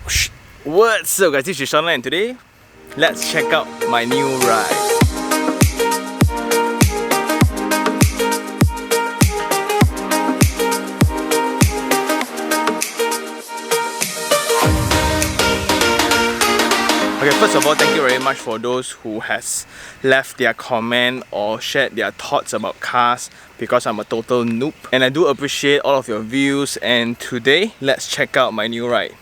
What's up guys, this is Sean and today let's check out my new ride. Okay, first of all, thank you very much for those who has left their comment or shared their thoughts about cars, because I'm a total noob and I do appreciate all of your views. And today let's check out my new ride.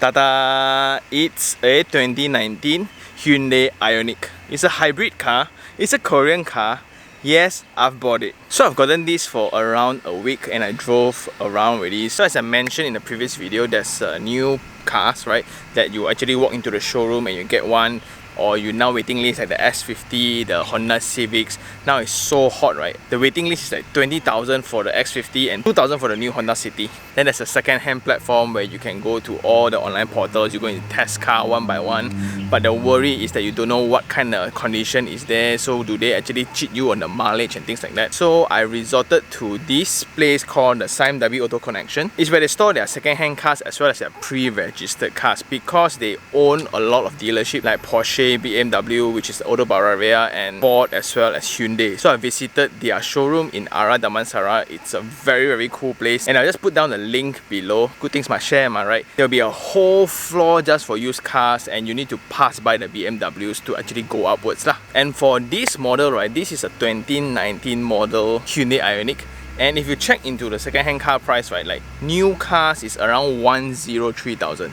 Ta-da! It's a 2019 Hyundai Ioniq. It's a hybrid car, it's a Korean car. Yes, I've bought it. So I've gotten this for around a week and I drove around already. So as I mentioned in the previous video, there's new cars, right, that you actually walk into the showroom and you get one, or you now waiting list like the S50, the Honda Civics. Now it's so hot, right? The waiting list is like 20,000 for the X50 and 2,000 for the new Honda City. Then there's a second-hand platform where you can go to all the online portals. You go and test car one by one. But the worry is that you don't know what kind of condition is there. So do they actually cheat you on the mileage and things like that? So I resorted to this place called the SIMW Auto Connection. It's where they store their second-hand cars as well as their pre-registered cars, because they own a lot of dealerships like Porsche, BMW, which is the Auto Bavaria, and Ford as well as Hyundai. So I visited their showroom in Ara Damansara. It's a very cool place, and I'll just put down the link below. Good things must share, am I right? There'll be a whole floor just for used cars, and you need to pass by the BMWs to actually go upwards lah. And for this model, right, this is a 2019 model Hyundai Ioniq. And if you check into the second-hand car price, right, like new cars is around 103,000.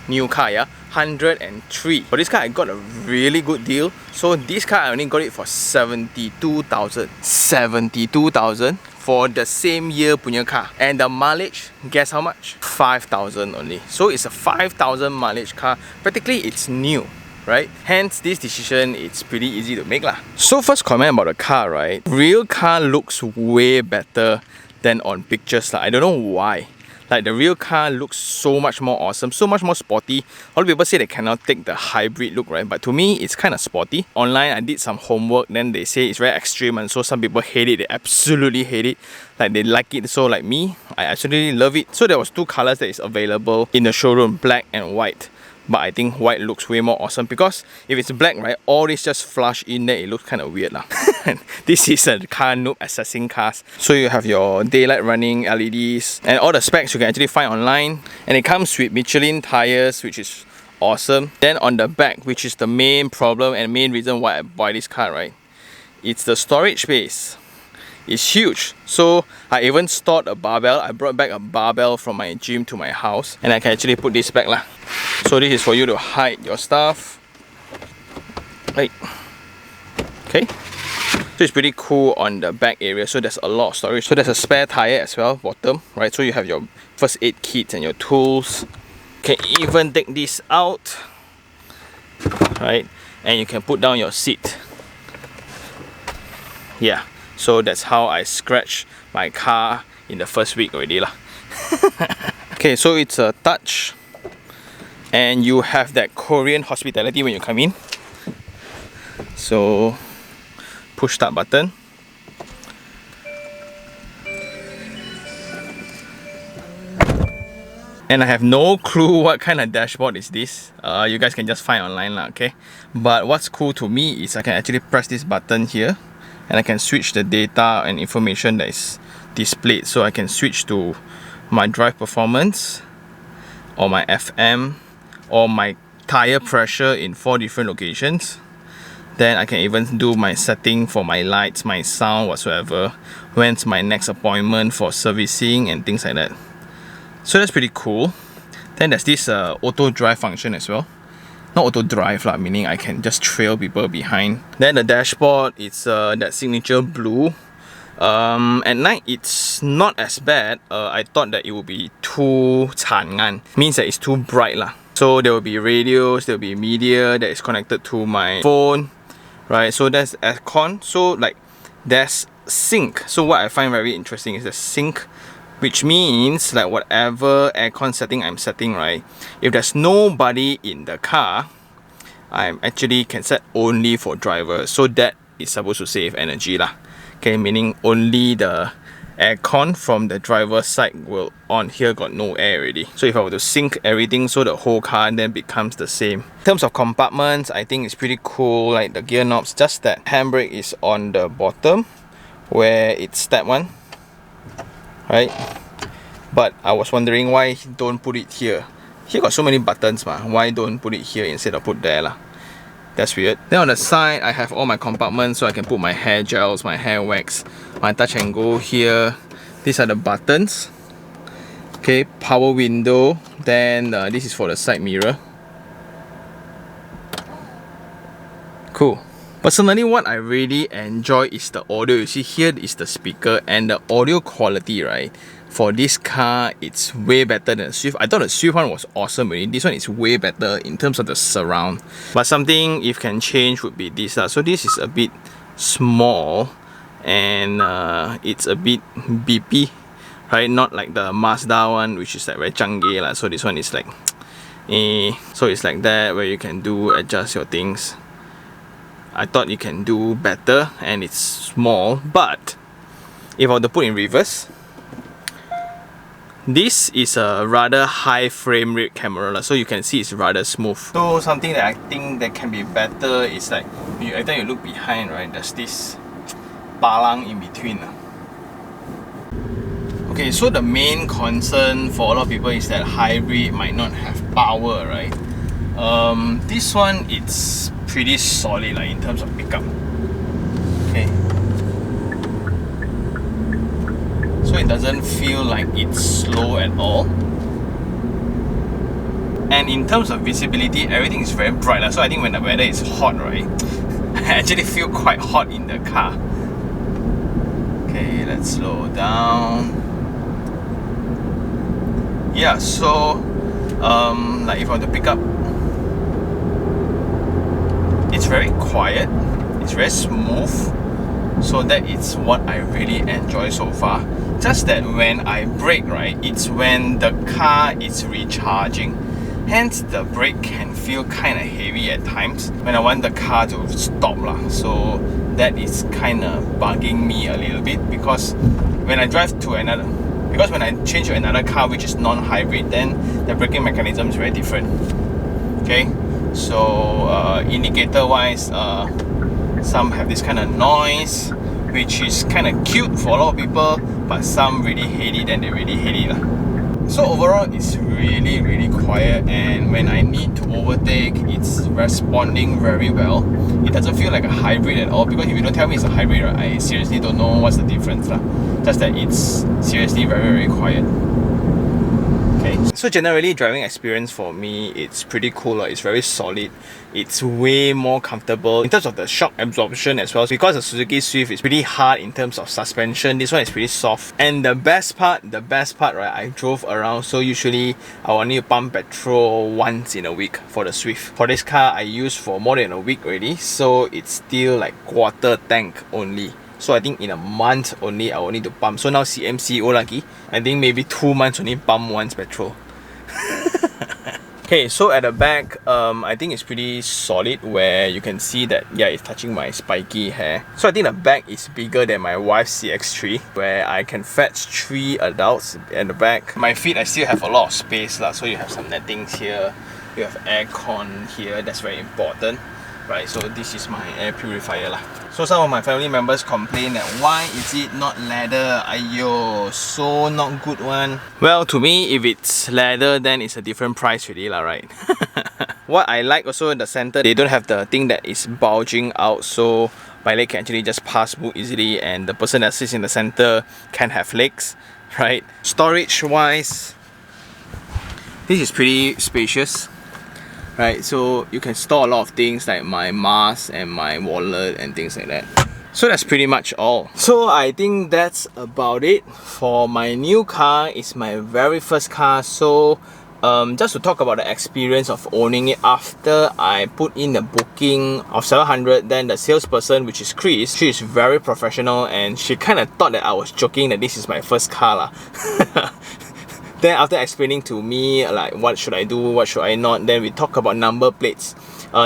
New car, yeah, 103. For this car, I got a really good deal. So this car, I only got it for 72,000. 72,000 for the same year punya car. And the mileage, guess how much? 5,000 only. So it's a 5,000 mileage car. Practically, it's new, right? Hence, this decision, it's pretty easy to make lah. So first comment about the car, right? Real car looks way better than on pictures lah. I don't know why. Like the real car looks so much more awesome, so much more sporty. A lot of people say they cannot take the hybrid look, right? But to me, it's kind of sporty. Online, I did some homework, then they say it's very extreme, and so some people hate it. They absolutely hate it. Like they like it. So like me, I absolutely love it. So there was two colors that is available in the showroom, black and white. But I think white looks way more awesome, because if it's black, right, all this just flush in there, it looks kind of weird lah. This is a car noob assessing cars. So you have your daylight running LEDs and all the specs you can actually find online. And it comes with Michelin tires, which is awesome. Then on the back, which is the main problem and main reason why I buy this car, right, it's the storage space. It's huge. So I even stored a barbell. I brought back a barbell from my gym to my house, and I can actually put this back lah. So this is for you to hide your stuff. Right. Okay. So it's pretty cool on the back area. So there's a lot of storage. So there's a spare tire as well, bottom, right? So you have your first aid kits and your tools. You can even take this out, right? And you can put down your seat. Yeah. So that's how I scratched my car in the first week already lah. Okay, so it's a touch, and you have that Korean hospitality when you come in. So push start button. And I have no clue what kind of dashboard is this. You guys can just find online lah, okay? But what's cool to me is I can actually press this button here, and I can switch the data and information that is displayed. So I can switch to my drive performance, or my FM, or my tire pressure in 4 different locations. Then I can even do my setting for my lights, my sound, whatsoever. When's my next appointment for servicing and things like that. So that's pretty cool. Then there's this auto drive function as well. Not auto drive lah, meaning I can just trail people behind. Then the dashboard, it's that signature blue. At night it's not as bad. I thought that it would be too 惨暗, means that it's too bright lah. So there will be radios, there will be media that is connected to my phone, right? So that's aircon. So like there's sync. So what I find very interesting is the sync, which means like whatever aircon setting I'm setting, right, if there's nobody in the car, I actually can set only for drivers. So that is supposed to save energy lah. Okay, meaning only the aircon from the driver's side will on here got no air already. So if I were to sync everything so the whole car then becomes the same. In terms of compartments, I think it's pretty cool, like the gear knobs, just that handbrake is on the bottom where it's step 1, right? But I was wondering why don't put it here. Here got so many buttons, why don't put it here instead of put there lah? That's weird. Then on the side, I have all my compartments so I can put my hair gels, my hair wax, my touch and go here. These are the buttons. Okay, power window. Then this is for the side mirror. Cool. Personally, what I really enjoy is the audio. You see here is the speaker and the audio quality, right? For this car, it's way better than the Swift. I thought the Swift one was awesome already. This one is way better in terms of the surround. But something if can change would be this. So this is a bit small and it's a bit beepy, right? Not like the Mazda one, which is like very canggih. So this one is like, so it's like that where you can adjust your things. I thought you can do better and it's small, but if I were to put in reverse, this is a rather high frame rate camera, so you can see it's rather smooth. So something that I think that can be better is like, every time you look behind, right, there's this palang in between. Okay, so the main concern for a lot of people is that hybrid might not have power, right? This one, it's pretty solid like, in terms of pickup. Okay. So it doesn't feel like it's slow at all. And in terms of visibility, everything is very bright. So I think when the weather is hot, right, I actually feel quite hot in the car. Okay, let's slow down. Yeah, so like if I were to pick up, it's very quiet, it's very smooth. So that is what I really enjoy so far. Just that when I brake, right, it's when the car is recharging. Hence the brake can feel kind of heavy at times when I want the car to stop lah. So that is kind of bugging me a little bit, because when I drive to another, because when I change to another car which is non-hybrid, then the braking mechanism is very different. Okay, so indicator wise, some have this kind of noise, which is kind of cute for a lot of people, but some really hate it and they really hate it lah. So overall, it's really, really quiet, and when I need to overtake, it's responding very well. It doesn't feel like a hybrid at all, because if you don't tell me it's a hybrid, right, I seriously don't know what's the difference lah. Just that it's seriously very, very quiet. Okay. So generally, driving experience for me, it's pretty cool. It's very solid. It's way more comfortable in terms of the shock absorption as well. Because the Suzuki Swift is pretty hard in terms of suspension, this one is pretty soft. And the best part, right, I drove around. So usually I will need to pump petrol once in a week for the Swift. For this car, I used for more than a week already. So it's still like quarter tank only. So I think in a month only I will need to pump. So now CMCO lagi, I think maybe 2 months only pump once petrol. Okay, so at the back, I think it's pretty solid, where you can see that, yeah, it's touching my spiky hair. So I think the back is bigger than my wife's CX-3, where I can fetch 3 adults at the back. My feet, I still have a lot of space lah. So you have some nettings here, you have aircon here, that's very important. Right, so this is my air purifier lah. So some of my family members complain that why is it not leather? Aiyo, so not good one. Well, to me, if it's leather, then it's a different price really lah, right? What I like also in the center, they don't have the thing that is bulging out, so my leg can actually just pass smooth easily, and the person that sits in the center can have legs, right? Storage wise, this is pretty spacious. Right, so you can store a lot of things like my mask and my wallet and things like that. So that's pretty much all. So I think that's about it for my new car. It's my very first car. So just to talk about the experience of owning it, after I put in the booking of 700, then the salesperson, which is Chris, she is very professional, and she kind of thought that I was joking that this is my first car lah. Then after explaining to me like what should I do, what should I not, then we talk about number plates.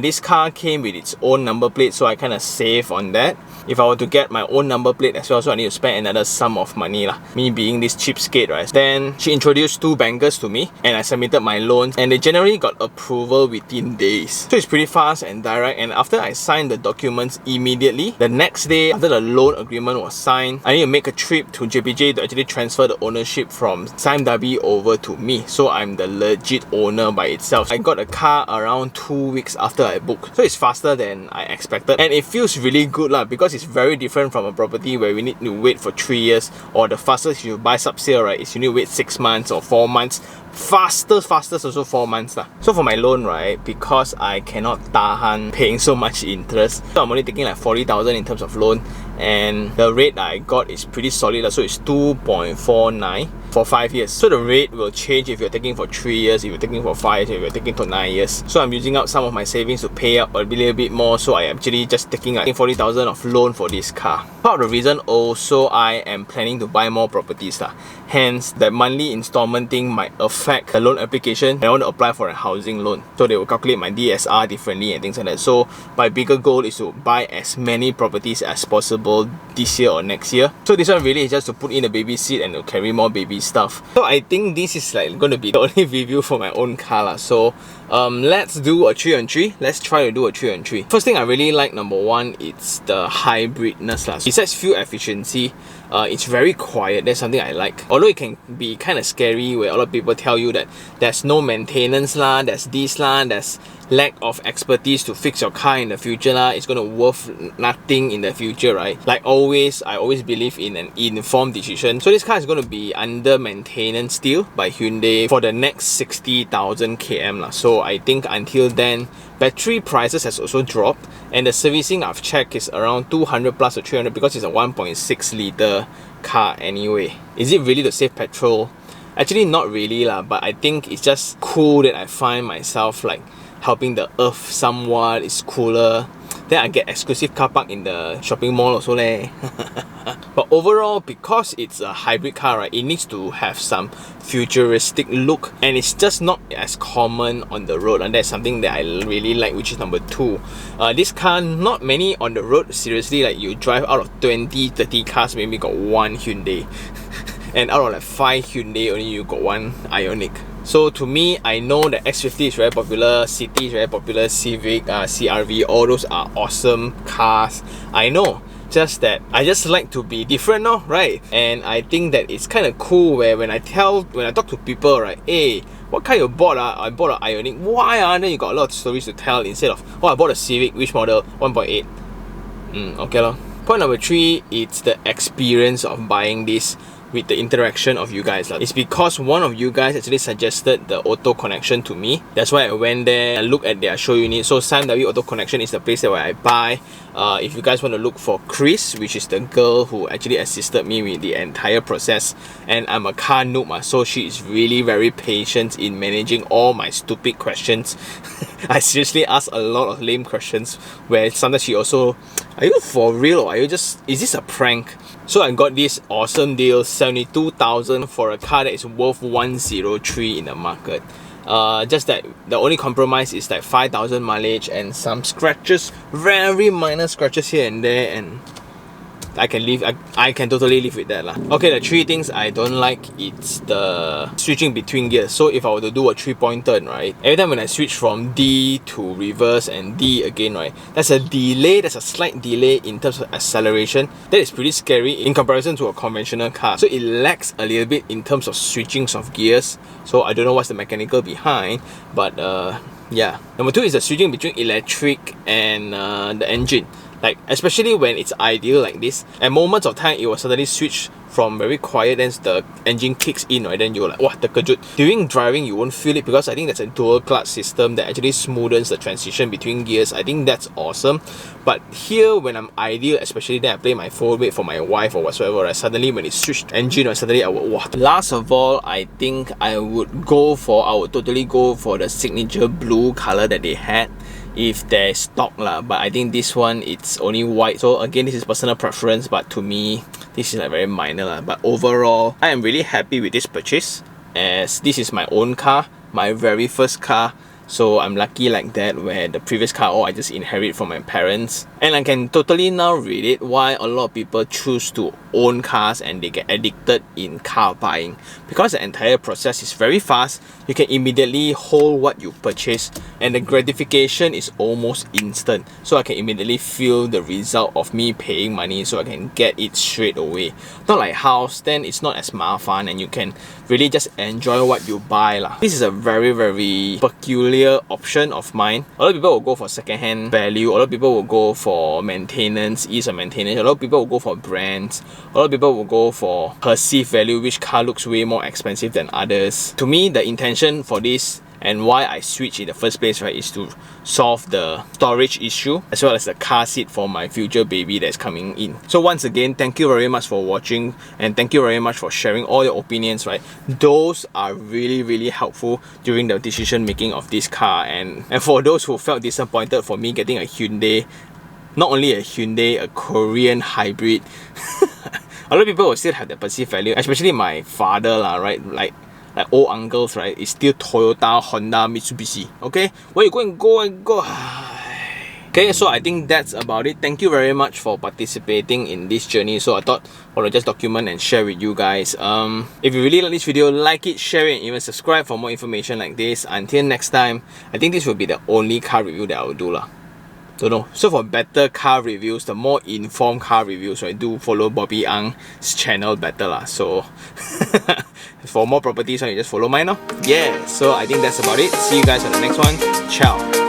This car came with its own number plate, so I kind of save on that. If I were to get my own number plate as well, so I need to spend another sum of money lah. Me being this cheapskate, right? Then she introduced 2 bankers to me and I submitted my loans and they generally got approval within days. So it's pretty fast and direct, and after I signed the documents immediately, the next day after the loan agreement was signed, I need to make a trip to JPJ to actually transfer the ownership from Sime Darby over to me. So I'm the legit owner by itself. I got a car around 2 weeks after I booked. So it's faster than I expected and it feels really good lah, because it's very different from a property where we need to wait for 3 years, or the fastest you buy sub-sale, right, is you need to wait 6 months or 4 months. Fastest also 4 months lah. So for my loan, right, because I cannot tahan paying so much interest, so I'm only taking like 40,000 in terms of loan, and the rate that I got is pretty solid lah. So it's 2.49 for 5 years. So the rate will change if you're taking for 3 years, if you're taking for 5 years, if you're taking for 9 years. So I'm using up some of my savings to pay up a little bit more, so I am actually just taking like 40,000 of loan for this car. Part of the reason also I am planning to buy more properties lah. Hence, that monthly installment thing might affect the loan application and I want to apply for a housing loan. So they will calculate my DSR differently and things like that. So my bigger goal is to buy as many properties as possible this year or next year. So this one really is just to put in a baby seat and to carry more baby stuff. So I think this is like going to be the only review for my own car lah. So let's do a 3-on-3. Let's try to do a 3-on-3. First thing I really like, number one, it's the hybridness lah. Besides fuel efficiency, it's very quiet. That's something I like. Although it can be kind of scary where a lot of people tell you that there's no maintenance lah, there's this lah, there's lack of expertise to fix your car in the future lah, it's gonna worth nothing in the future, right? Like always, I always believe in an informed decision. So this car is gonna be under maintenance still by Hyundai for the next 60,000 km lah. So I think until then, battery prices has also dropped and the servicing I've checked is around 200 plus or 300 because it's a 1.6 litre car anyway. Is it really to save petrol? Actually not really lah, but I think it's just cool that I find myself like helping the earth somewhat. It's cooler. Then I get exclusive car park in the shopping mall also leh. But overall, because it's a hybrid car, right, it needs to have some futuristic look and it's just not as common on the road, and that's something that I really like, which is number 2. This car, not many on the road. Seriously, like you drive out of 20-30 cars, maybe got 1 Hyundai. And out of like 5 Hyundai, only you got 1 Ioniq. So to me, I know that X50 is very popular, City is very popular, Civic, CRV, all those are awesome cars. I know, just that I just like to be different now, right? And I think that it's kind of cool where when I talk to people, right, hey, what car you bought? I bought an Ioniq. Why? Then you got a lot of stories to tell instead of, oh, I bought a Civic, which model? 1.8. Okay lor. Point number 3, it's the experience of buying this with the interaction of you guys. It's because one of you guys actually suggested the auto connection to me. That's why I went there and looked at their show unit. So Sime Darby Auto Connection is the place where I buy. If you guys want to look for Chris, which is the girl who actually assisted me with the entire process, and I'm a car noob, so she is really very patient in managing all my stupid questions. I seriously ask a lot of lame questions where sometimes she also, are you for real or are you just, is this a prank? So I got this awesome deal, 72,000 for a car that is worth 103 in the market. Just that the only compromise is like 5,000 mileage and some scratches, very minor scratches here and there, and I can live. I can totally live with that lah. Okay, the 3 things I don't like, it's the switching between gears. So if I were to do a 3-point turn, right, every time when I switch from D to reverse and D again, right, there's a delay, there's a slight delay in terms of acceleration. That is pretty scary in comparison to a conventional car. So it lacks a little bit in terms of switchings of gears. So I don't know what's the mechanical behind, but yeah. Number 2 is the switching between electric and the engine. Like, especially when it's ideal like this, at moments of time it will suddenly switch from very quiet, then the engine kicks in, right, then you're like, wah, terkejut. During driving you won't feel it because I think that's a dual clutch system that actually smoothens the transition between gears. I think that's awesome. But here when I'm ideal, especially then I play my full weight for my wife or whatsoever, right, suddenly when it switched engine, right, suddenly I would, wah. Last of all, I think I would totally go for the signature blue color that they had, if there's stock lah. But I think this one, it's only white. So again, this is personal preference, but to me, this is like very minor lah. But overall, I am really happy with this purchase. as this is my own car, my very first car. So I'm lucky like that, where the previous car, I just inherit from my parents. And I can totally now relate why a lot of people choose to own cars and they get addicted in car buying. Because the entire process is very fast, you can immediately hold what you purchase and the gratification is almost instant. So I can immediately feel the result of me paying money, so I can get it straight away. Not like house, then it's not as mafan and you can really just enjoy what you buy lah. This is a very peculiar option of mine. A lot of people will go for second-hand value, a lot of people will go for maintenance, ease of maintenance, a lot of people will go for brands, a lot of people will go for perceived value, which car looks way more expensive than others. To me, the intention for this and why I switched in the first place, right, is to solve the storage issue as well as the car seat for my future baby that's coming in. So once again, thank you very much for watching and thank you very much for sharing all your opinions, right? Those are really helpful during the decision making of this car. And for those who felt disappointed for me getting a Hyundai, not only a Hyundai, a Korean hybrid, a lot of people will still have the perceived value, especially my father lah, right? Like old uncles, right? It's still Toyota, Honda, Mitsubishi. Okay, where you going? Go. Okay, so I think that's about it. Thank you very much for participating in this journey. So I thought I would just document and share with you guys. If you really like this video, like it, share it, and even subscribe for more information like this. Until next time, I think this will be the only car review that I will do lah. Don't know. So for better car reviews, the more informed car reviews, right, do follow Bobby Ang's channel better lah. So for more properties, you just follow mine now. Yeah, so I think that's about it. See you guys on the next one. Ciao.